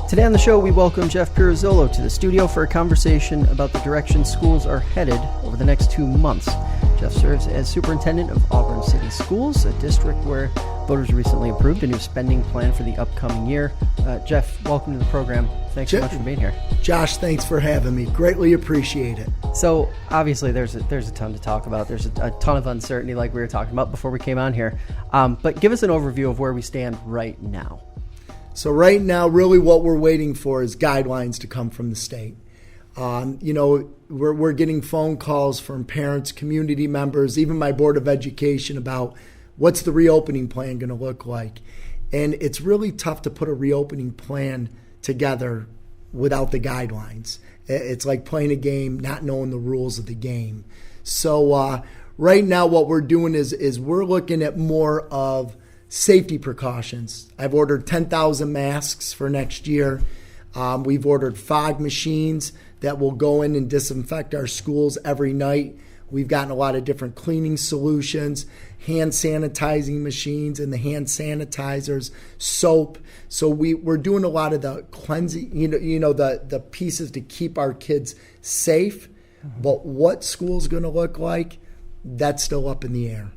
Today on the show, we welcome Jeff Pirozzolo to the studio for a conversation about the direction schools are headed over the next 2 months. Jeff serves as superintendent of Auburn City Schools, a district where voters recently approved a new spending plan for the upcoming year. Jeff, welcome to the program. Thanks so much for being here. Josh, thanks for having me. Greatly appreciate it. So obviously there's a ton to talk about. There's a ton of uncertainty like we were talking about before we came on here. But give us an overview of where we stand right now. So right now, really what we're waiting for is guidelines to come from the state. We're getting phone calls from parents, community members, even my Board of Education about what's the reopening plan going to look like. And it's really tough to put a reopening plan together without the guidelines. It's like playing a game, not knowing the rules of the game. So right now what we're doing is we're looking at more of safety precautions. I've ordered 10,000 masks for next year. We've ordered fog machines that will go in and disinfect our schools every night. We've gotten a lot of different cleaning solutions, hand sanitizing machines and the hand sanitizers, soap. So we're doing a lot of the cleansing, the pieces to keep our kids safe. But what school's going to look like, that's still up in the air.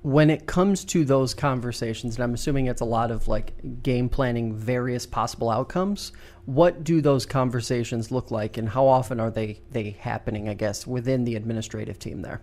When it comes to those conversations, and I'm assuming it's a lot of like game planning various possible outcomes, what do those conversations look like and how often are they happening, I guess, within the administrative team there?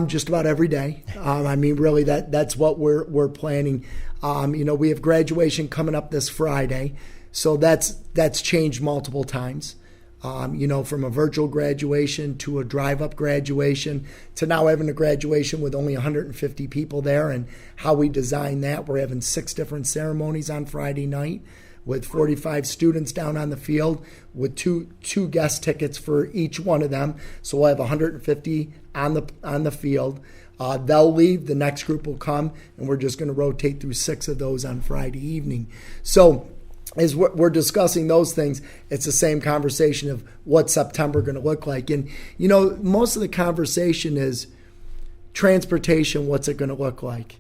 Just about every day. Really that's what we're planning. We have graduation coming up this Friday, so that's changed multiple times. From a virtual graduation to a drive-up graduation to now having a graduation with only 150 people there, and how we design that. We're having 6 different ceremonies on Friday night with 45 students down on the field with two guest tickets for each one of them. So we'll have 150 on the field. They'll leave, the next group will come, and we're just going to rotate through 6 of those on Friday evening. So as we're discussing those things, it's the same conversation of what's September going to look like. And, most of the conversation is transportation, what's it going to look like?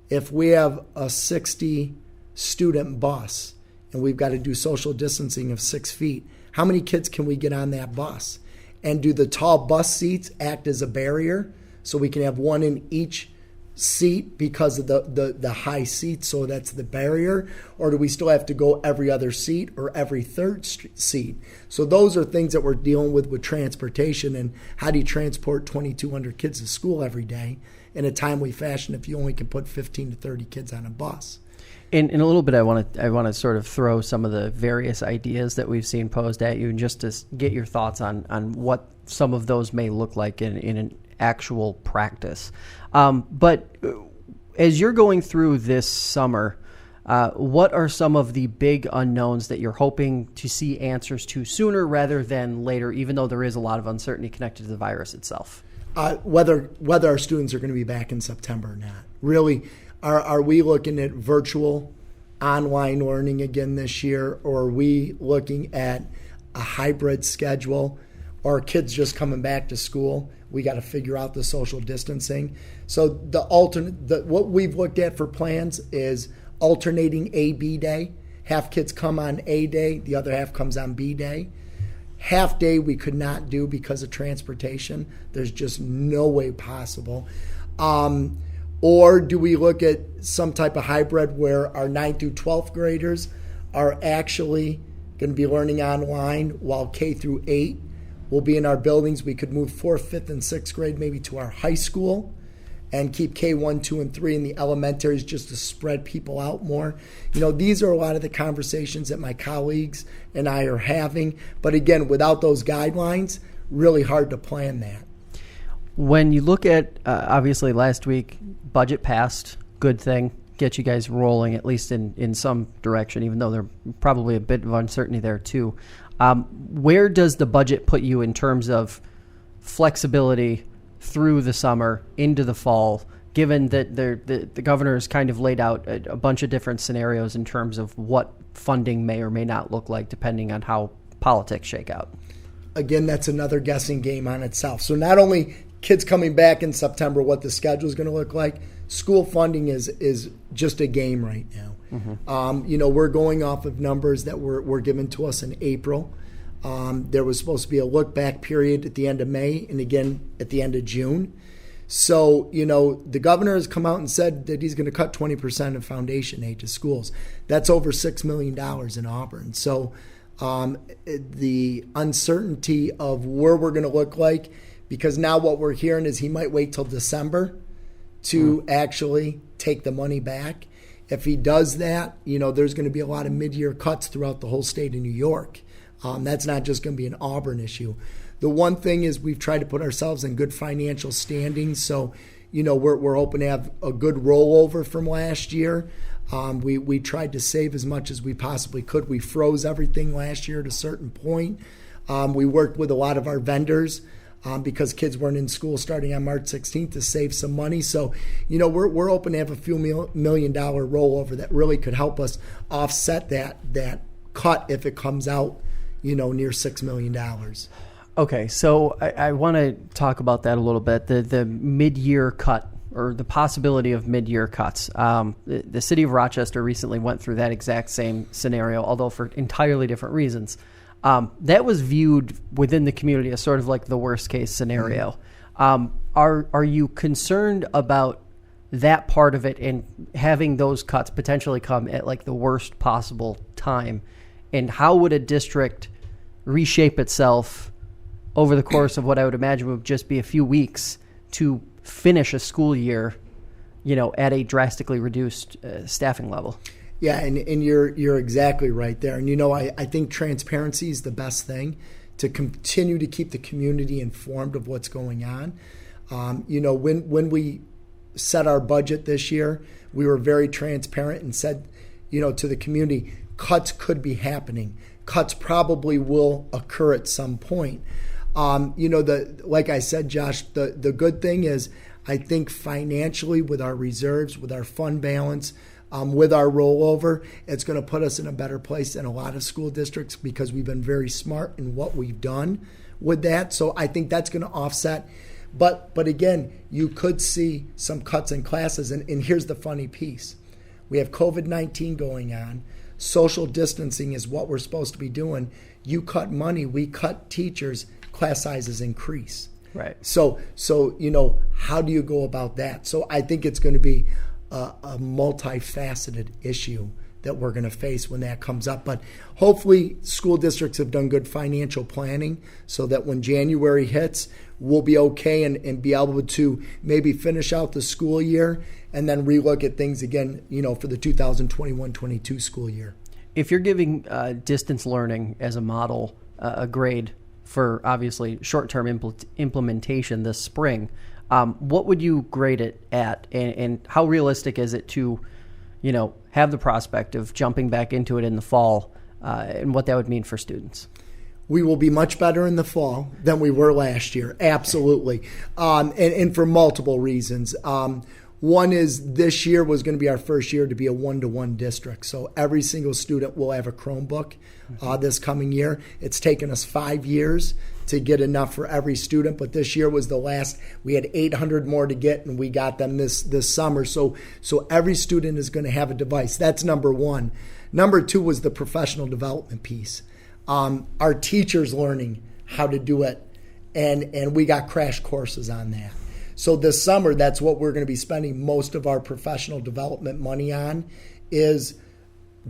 If we have a 60-student bus and we've got to do social distancing of 6 feet, how many kids can we get on that bus? And do the tall bus seats act as a barrier so we can have one in each seat because of the high seat, so that's the barrier? Or do we still have to go every other seat or every third seat? So those are things that we're dealing with transportation, and how do you transport 2,200 kids to school every day in a timely fashion if you only can put 15 to 30 kids on a bus? In a little bit, I want to sort of throw some of the various ideas that we've seen posed at you, and just to get your thoughts on what some of those may look like in an actual practice. But as you're going through this summer, what are some of the big unknowns that you're hoping to see answers to sooner rather than later, even though there is a lot of uncertainty connected to the virus itself? Whether our students are going to be back in September or not. Really, are we looking at virtual online learning again this year, or are we looking at a hybrid schedule? Or kids just coming back to school? We got to figure out the social distancing. So what we've looked at for plans is alternating A-B day. Half kids come on A day, the other half comes on B day. Half day we could not do because of transportation. There's just no way possible. Or do we look at some type of hybrid where our 9th through 12th graders are actually going to be learning online while K through 8 will be in our buildings? We could move 4th, 5th, and 6th grade maybe to our high school and keep K1, 2, and 3 in the elementaries just to spread people out more. These are a lot of the conversations that my colleagues and I are having. But again, without those guidelines, really hard to plan that. When you look at, obviously last week, budget passed, good thing, get you guys rolling, at least in some direction, even though there's probably a bit of uncertainty there too. Where does the budget put you in terms of flexibility through the summer into the fall, given that the governor has kind of laid out a bunch of different scenarios in terms of what funding may or may not look like depending on how politics shake out? Again, that's another guessing game on itself. So not only kids coming back in September, what the schedule is going to look like, school funding is just a game right now. Mm-hmm. We're going off of numbers that were given to us in April. There was supposed to be a look back period at the end of May and again at the end of June. So, the governor has come out and said that he's going to cut 20% of foundation aid to schools. That's over $6 million in Auburn. So the uncertainty of where we're going to look like, because now what we're hearing is he might wait till December to actually take the money back. If he does that, there's going to be a lot of mid-year cuts throughout the whole state of New York. That's not just going to be an Auburn issue. The one thing is we've tried to put ourselves in good financial standing. So, we're hoping to have a good rollover from last year. We tried to save as much as we possibly could. We froze everything last year at a certain point. We worked with a lot of our vendors because kids weren't in school starting on March 16th to save some money. So, we're hoping to have a few $1 million rollover that really could help us offset that cut if it comes out, near $6 million. Okay, so I want to talk about that a little bit, the mid-year cut or the possibility of mid-year cuts. The city of Rochester recently went through that exact same scenario, although for entirely different reasons. That was viewed within the community as sort of like the worst-case scenario. Are you concerned about that part of it and having those cuts potentially come at like the worst possible time? And how would a district reshape itself over the course of what I would imagine would just be a few weeks to finish a school year, at a drastically reduced staffing level? Yeah, and you're exactly right there. And I think transparency is the best thing to continue to keep the community informed of what's going on. When we set our budget this year, we were very transparent and said, to the community, cuts could be happening. Cuts probably will occur at some point. Like I said, Josh, the good thing is I think financially with our reserves, with our fund balance, with our rollover, it's going to put us in a better place than a lot of school districts because we've been very smart in what we've done with that. So I think that's going to offset. But again, you could see some cuts in classes. And here's the funny piece. We have COVID-19 going on. Social distancing is what we're supposed to be doing. You cut money, we cut teachers, class sizes increase. Right. So how do you go about that? So I think it's going to be a multifaceted issue that we're going to face when that comes up. But hopefully school districts have done good financial planning so that when January hits, we'll be okay and be able to maybe finish out the school year and then relook at things again, for the 2021-22 school year. If you're giving distance learning as a model, a grade for obviously short-term implementation this spring, what would you grade it at? And how realistic is it to, have the prospect of jumping back into it in the fall and what that would mean for students? We will be much better in the fall than we were last year. Absolutely. And for multiple reasons. One is this year was going to be our first year to be a one-to-one district. So every single student will have a Chromebook this coming year. It's taken us 5 years to get enough for every student, but this year was the last. We had 800 more to get, and we got them this summer. So every student is going to have a device. That's number one. Number two was the professional development piece. Our teachers learning how to do it, and we got crash courses on that. So this summer, that's what we're going to be spending most of our professional development money on is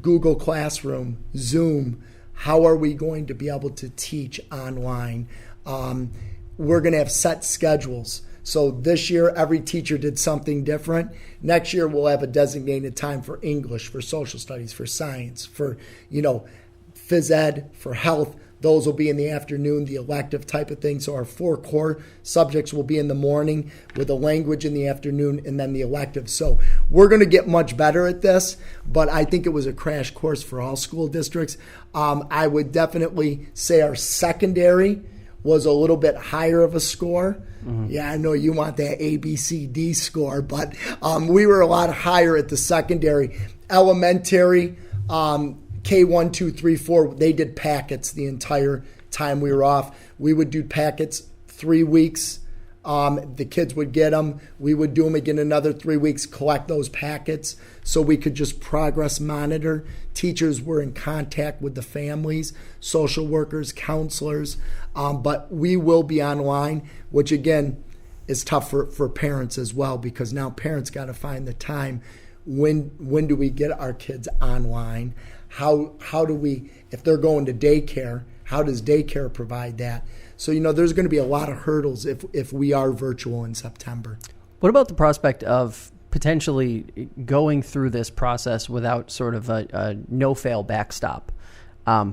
Google Classroom, Zoom. How are we going to be able to teach online? We're going to have set schedules. So this year, every teacher did something different. Next year, we'll have a designated time for English, for social studies, for science, for, phys ed, for health. Those will be in the afternoon, the elective type of thing. So our 4 core subjects will be in the morning with the language in the afternoon and then the elective. So we're going to get much better at this, but I think it was a crash course for all school districts. I would definitely say our secondary was a little bit higher of a score. Mm-hmm. Yeah, I know you want that A, B, C, D score, but we were a lot higher at the secondary. Elementary, K1, 2, 3, 4, they did packets the entire time we were off. We would do packets 3 weeks. The kids would get them. We would do them again another 3 weeks, collect those packets so we could just progress monitor. Teachers were in contact with the families, social workers, counselors, but we will be online, which again is tough for parents as well, because now parents got to find the time. When do we get our kids online? How do we, if they're going to daycare, how does daycare provide that? So, there's going to be a lot of hurdles if we are virtual in September. What about the prospect of potentially going through this process without sort of a no-fail backstop,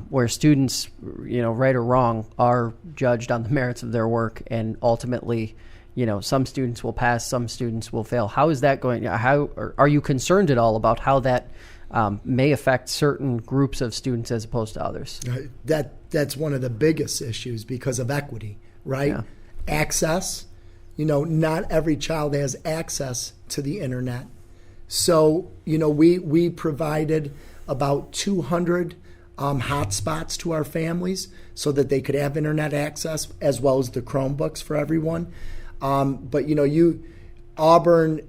where students, right or wrong, are judged on the merits of their work, and ultimately, some students will pass, some students will fail. How is that going? How are you concerned at all about how that may affect certain groups of students as opposed to others? That's one of the biggest issues because of equity, right? Yeah. Access, not every child has access to the internet. So, we provided about 200 hotspots to our families so that they could have internet access, as well as the Chromebooks for everyone. But Auburn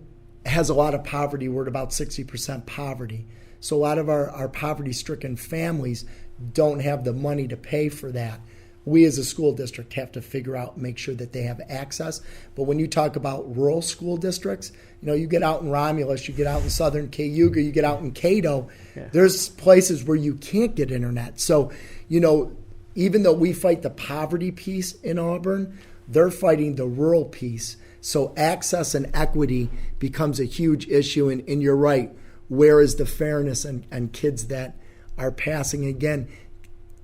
has a lot of poverty. We're at about 60% poverty. So a lot of our poverty-stricken families don't have the money to pay for that. We as a school district have to figure out, make sure that they have access. But when you talk about rural school districts, you get out in Romulus, you get out in southern Cayuga, you get out in Cato, there's places where you can't get internet. So, even though we fight the poverty piece in Auburn, they're fighting the rural piece. So access and equity becomes a huge issue. And you're right, where is the fairness and kids that are passing? Again,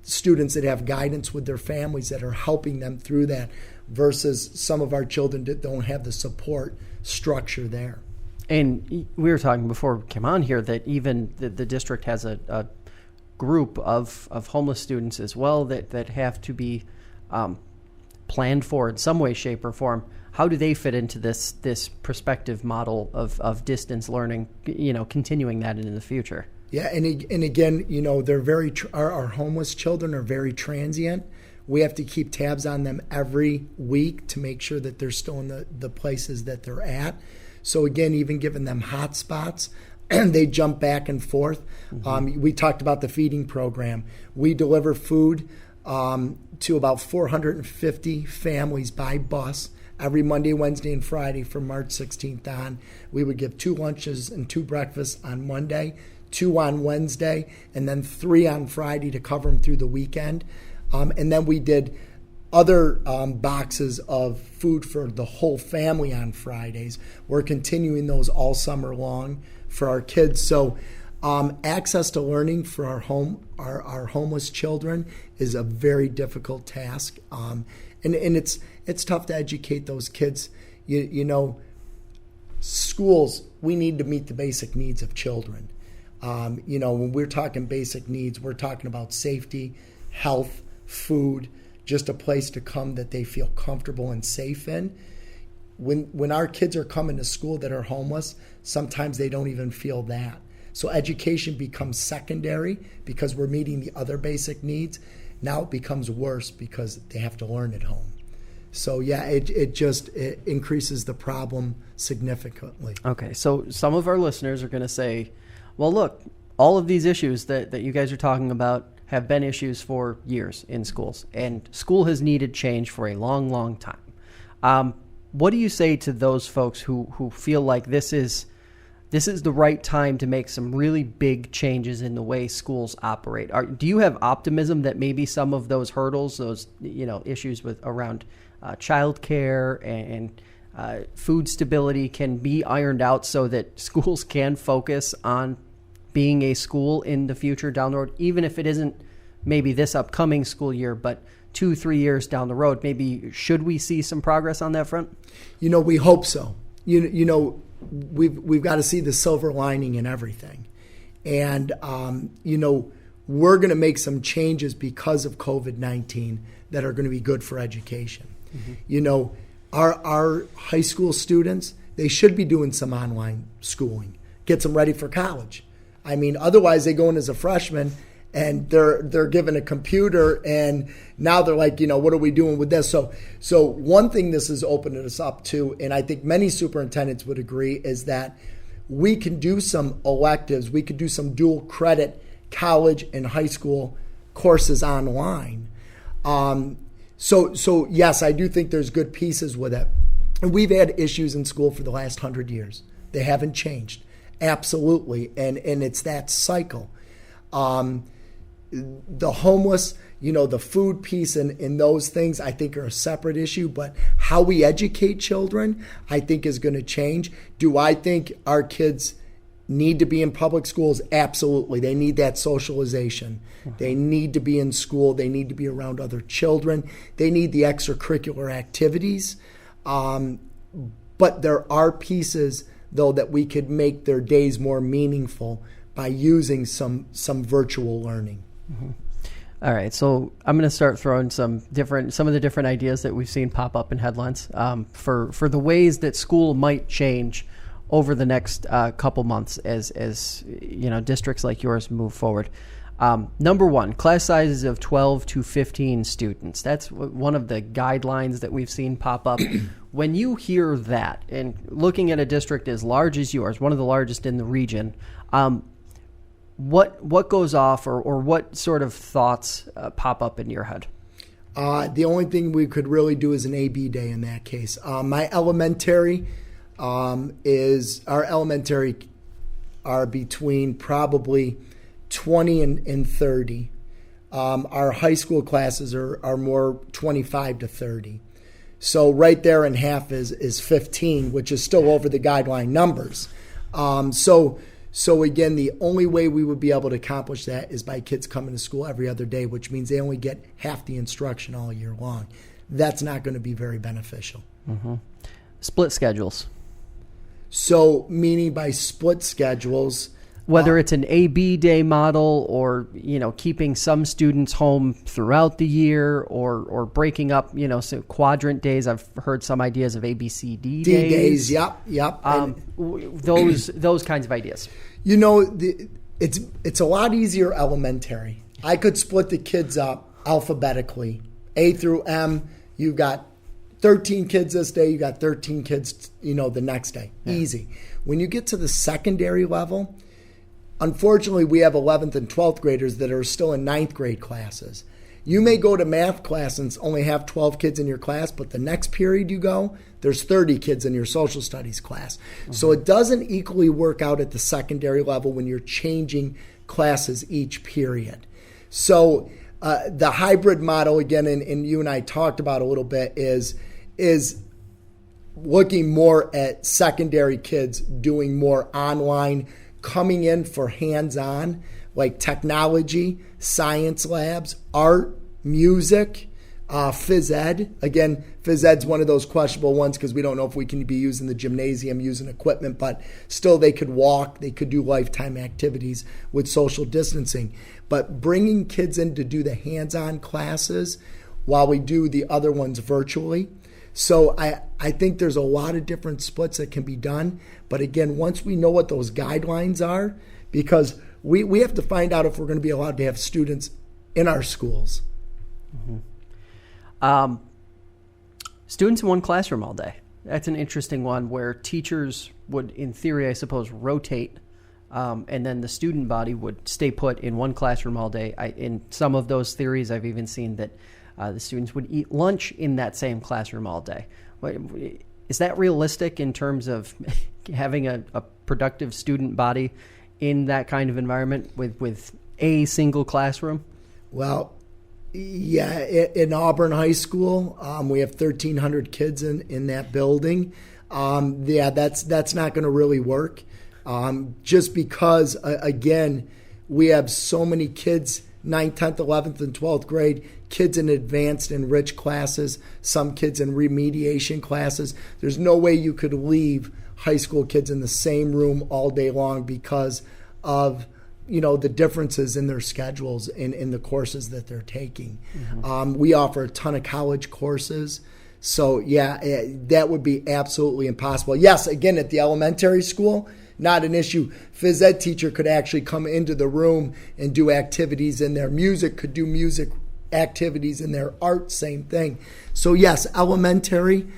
students that have guidance with their families that are helping them through that versus some of our children that don't have the support structure there. And we were talking before we came on here that even the district has a group of homeless students as well that have to be planned for in some way, shape, or form. How do they fit into this prospective model of distance learning, continuing that into the future? Yeah, and again, they're very our homeless children are very transient. We have to keep tabs on them every week to make sure that they're still in the places that they're at. So again, even giving them hot spots, they jump back and forth. Mm-hmm. We talked about the feeding program. We deliver food to about 450 families by bus every Monday, Wednesday, and Friday from March 16th on. We would give 2 lunches and 2 breakfasts on Monday, 2 on Wednesday, and then 3 on Friday to cover them through the weekend. And then we did other boxes of food for the whole family on Fridays. We're continuing those all summer long for our kids. So access to learning for our homeless children is a very difficult task. And it's tough to educate those kids. Schools, we need to meet the basic needs of children. When we're talking basic needs, we're talking about safety, health, food, just a place to come that they feel comfortable and safe in. When our kids are coming to school that are homeless, sometimes they don't even feel that. So education becomes secondary because we're meeting the other basic needs. Now it becomes worse because they have to learn at home. So yeah, it increases the problem significantly. Okay, so some of our listeners are going to say, well, look, all of these issues that you guys are talking about have been issues for years in schools, and school has needed change for a long, long time. What do you say to those folks who feel like this is the right time to make some really big changes in the way schools operate? Do you have optimism that maybe some of those hurdles, those issues with around childcare and food stability can be ironed out so that schools can focus on being a school in the future down the road, even if it isn't maybe this upcoming school year, but 2-3 years down the road, maybe should we see some progress on that front? We hope so. We've got to see the silver lining in everything. And, we're going to make some changes because of COVID-19 that are going to be good for education. Mm-hmm. Our high school students, they should be doing some online schooling, gets them ready for college. I mean, otherwise they go in as a freshman and they're given a computer and now they're like, what are we doing with this? So one thing this has opened us up to, and I think many superintendents would agree, is that we can do some electives, we could do some dual credit college and high school courses online. So yes, I do think there's good pieces with it. And we've had issues in school for the last 100 years. They haven't changed. Absolutely. And it's that cycle. The homeless, the food piece and those things I think are a separate issue, but how we educate children I think is going to change. Do I think our kids need to be in public schools? Absolutely. They need that socialization. Mm-hmm. They need to be in school. They need to be around other children. They need the extracurricular activities. But there are pieces, though, that we could make their days more meaningful by using some virtual learning. Mm-hmm. All right, so I'm going to start throwing some of the different ideas that we've seen pop up in headlines for the ways that school might change over the next couple months as districts like yours move forward. Number one, class sizes of 12 to 15 students. That's one of the guidelines that we've seen pop up. When you hear that, and looking at a district as large as yours, one of the largest in the region, what goes off or what sort of thoughts pop up in your head? The only thing we could really do is an A-B day in that case. My elementary our elementary are between probably 20 and 30. Our high school classes are more 25 to 30. So right there in half is 15, which is still over the guideline numbers. So again, the only way we would be able to accomplish that is by kids coming to school every other day, which means they only get half the instruction all year long. That's not going to be very beneficial. Mm-hmm. Split schedules. So meaning by split schedules, whether it's an A-B day model or, keeping some students home throughout the year or breaking up, so quadrant days. I've heard some ideas of ABCD days. Yep. Those kinds of ideas. It's a lot easier elementary. I could split the kids up alphabetically. A through M, you've got 13 kids this day, you got 13 kids, the next day. Yeah. Easy. When you get to the secondary level, unfortunately, we have 11th and 12th graders that are still in 9th grade classes. You may go to math class and only have 12 kids in your class, but the next period you go, there's 30 kids in your social studies class. Mm-hmm. So it doesn't equally work out at the secondary level when you're changing classes each period. So the hybrid model, again, and you and I talked about a little bit, is looking more at secondary kids doing more online, coming in for hands-on, like technology, science labs, art, music, phys ed. Again, phys ed's one of those questionable ones because we don't know if we can be using the gymnasium, using equipment, but still they could walk, they could do lifetime activities with social distancing. But bringing kids in to do the hands-on classes while we do the other ones virtually. So I think there's a lot of different splits that can be done. But again, once we know what those guidelines are, because we have to find out if we're going to be allowed to have students in our schools. Mm-hmm. Students in one classroom all day. That's an interesting one where teachers would, in theory, I suppose, rotate, and then the student body would stay put in one classroom all day. In some of those theories, I've even seen that the students would eat lunch in that same classroom all day. Is that realistic in terms of having a productive student body in that kind of environment with a single classroom? Well, yeah, in Auburn High School, we have 1,300 kids in that building. That's not going to really work, just because, again, we have so many kids 9th, 10th, 11th, and 12th grade, kids in advanced enriched classes, some kids in remediation classes. There's no way you could leave high school kids in the same room all day long because of the differences in their schedules in the courses that they're taking. Mm-hmm. We offer a ton of college courses. So, that would be absolutely impossible. Yes, again, at the elementary school, not an issue. Phys ed teacher could actually come into the room and do activities in there. Music could do music activities in there. Art, same thing. So, yes, elementary,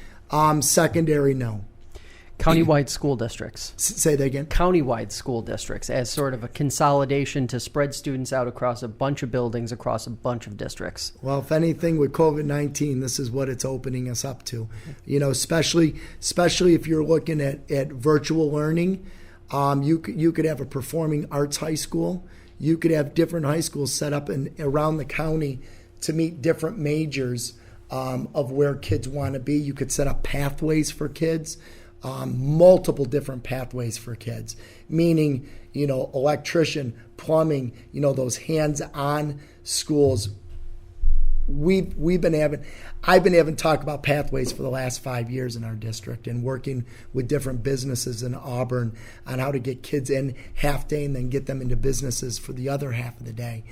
secondary, no. Countywide school districts. Say that again. Countywide school districts as sort of a consolidation to spread students out across a bunch of buildings, across a bunch of districts. Well, if anything, with COVID-19, this is what it's opening us up to. Especially if you're looking at virtual learning, you could have a performing arts high school. You could have different high schools set up around the county to meet different majors of where kids want to be. You could set up pathways for kids. Multiple different pathways for kids, meaning, electrician, plumbing, those hands-on schools. I've been having talk about pathways for the last 5 years in our district and working with different businesses in Auburn on how to get kids in half day and then get them into businesses for the other half of the day.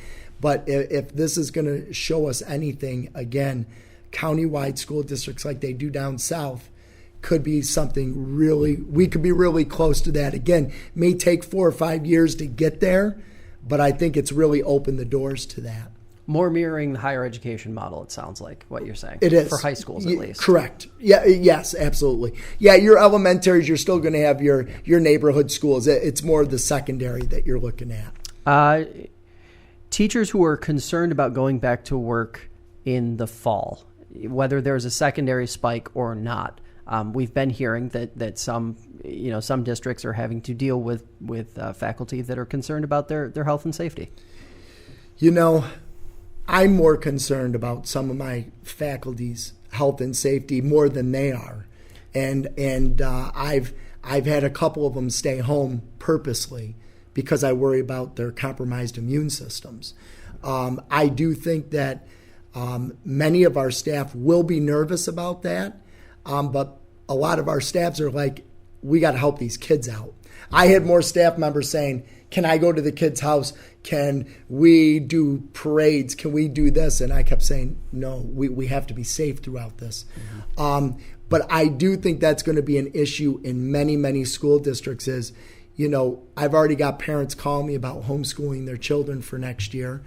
But if this is going to show us anything, again, countywide school districts like they do down south, could be something we could be really close to that. Again, may take 4 or 5 years to get there, but I think it's really opened the doors to that. More mirroring the higher education model, it sounds like what you're saying. It is. For high schools, at least. Correct. Yeah. Yes, absolutely. Yeah, your elementaries, you're still going to have your neighborhood schools. It's more the secondary that you're looking at. Teachers who are concerned about going back to work in the fall, whether there's a secondary spike or not, we've been hearing that some districts are having to deal with faculty that are concerned about their health and safety. I'm more concerned about some of my faculty's health and safety more than they are, and I've had a couple of them stay home purposely because I worry about their compromised immune systems. I do think that many of our staff will be nervous about that, but a lot of our staffs are like, we got to help these kids out. I had more staff members saying, can I go to the kid's house? Can we do parades? Can we do this? And I kept saying, no, we have to be safe throughout this. Mm-hmm. But I do think that's going to be an issue in many, many school districts is, I've already got parents calling me about homeschooling their children for next year.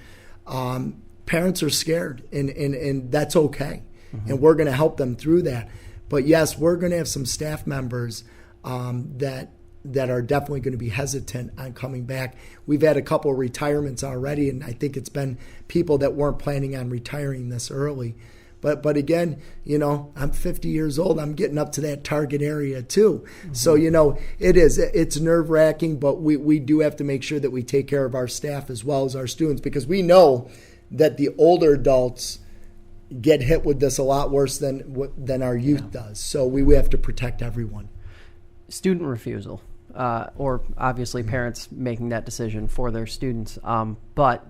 Parents are scared, and that's okay. Mm-hmm. And we're going to help them through that. But yes, we're going to have some staff members that are definitely going to be hesitant on coming back. We've had a couple of retirements already, and I think it's been people that weren't planning on retiring this early. But again, I'm 50 years old. I'm getting up to that target area too. Mm-hmm. So, it's nerve-wracking, but we do have to make sure that we take care of our staff as well as our students, because we know that the older adults get hit with this a lot worse than our youth does. So we have to protect everyone. Student refusal, or obviously parents making that decision for their students. But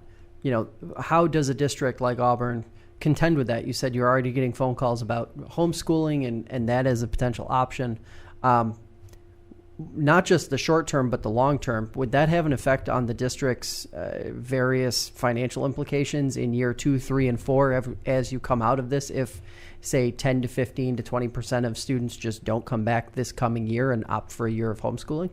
how does a district like Auburn contend with that? You said you're already getting phone calls about homeschooling and that as a potential option. Not just the short term, but the long term. Would that have an effect on the district's various financial implications in year 2, 3, and 4 as you come out of this? If, say, 10 to 15 to 20% of students just don't come back this coming year and opt for a year of homeschooling?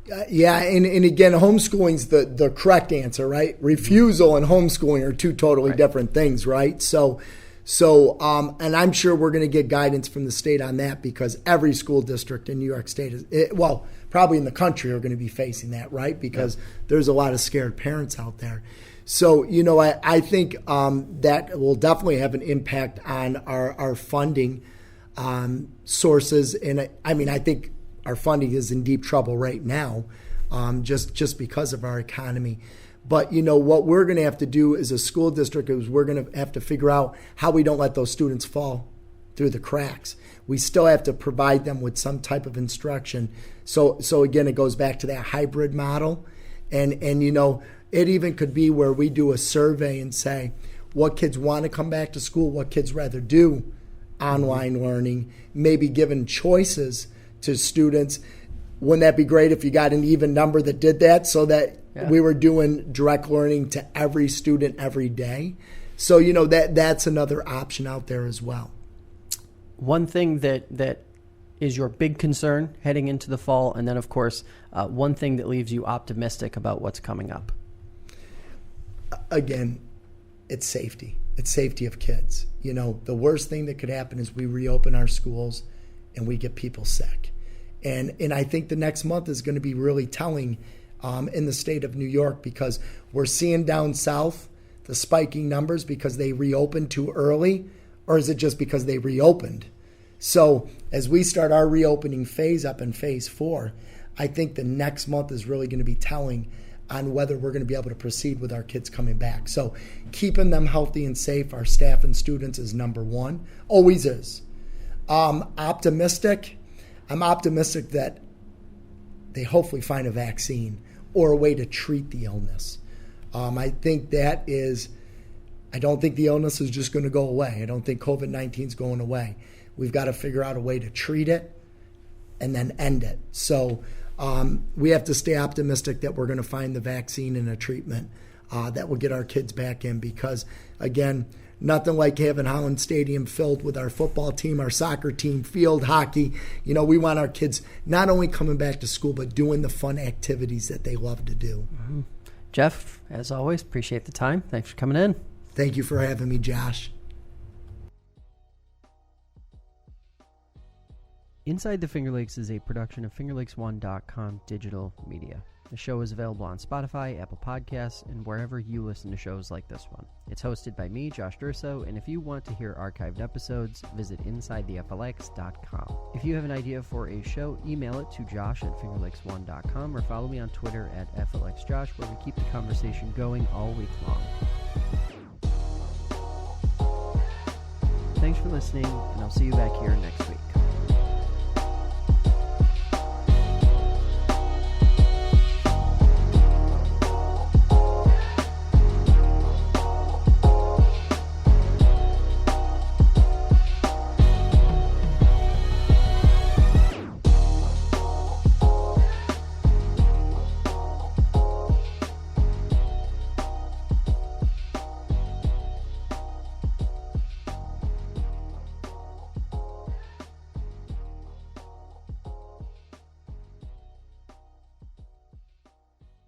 And again, homeschooling's the correct answer, right? Refusal and homeschooling are two totally different things, right? So, and I'm sure we're going to get guidance from the state on that, because every school district in New York State probably in the country are going to be facing that, right? Because there's a lot of scared parents out there. So, I think that will definitely have an impact on our funding sources. And I think our funding is in deep trouble right now, just because of our economy. But, what we're going to have to do as a school district is we're going to have to figure out how we don't let those students fall through the cracks. We still have to provide them with some type of instruction. So again, it goes back to that hybrid model. And It even could be where we do a survey and say what kids want to come back to school, what kids rather do online learning, maybe given choices to students. Wouldn't that be great if you got an even number that did that, so that we were doing direct learning to every student every day? So, that's another option out there as well. One thing that is your big concern heading into the fall, and then, of course, one thing that leaves you optimistic about what's coming up? Again, it's safety. It's safety of kids. The worst thing that could happen is we reopen our schools and we get people sick. And I think the next month is going to be really telling in the state of New York, because we're seeing down south the spiking numbers because they reopened too early, or is it just because they reopened? So as we start our reopening phase up in phase 4, I think the next month is really going to be telling on whether we're going to be able to proceed with our kids coming back. So keeping them healthy and safe, our staff and students, is number one. Always is. Optimistic. I'm optimistic that they hopefully find a vaccine or a way to treat the illness. I think that is, I don't think the illness is just going to go away. I don't think COVID-19 is going away. We've got to figure out a way to treat it and then end it. So we have to stay optimistic that we're going to find the vaccine and a treatment that will get our kids back in, because, again, nothing like having Holland Stadium filled with our football team, our soccer team, field hockey. We want our kids not only coming back to school, but doing the fun activities that they love to do. Mm-hmm. Jeff, as always, appreciate the time. Thanks for coming in. Thank you for having me, Josh. Inside the Finger Lakes is a production of FingerLakes1.com digital media. The show is available on Spotify, Apple Podcasts, and wherever you listen to shows like this one. It's hosted by me, Josh Durso, and if you want to hear archived episodes, visit InsideTheFLX.com. If you have an idea for a show, email it to josh@FingerLakes1.com or follow me on Twitter @FLXJosh, where we keep the conversation going all week long. Thanks for listening, and I'll see you back here next week.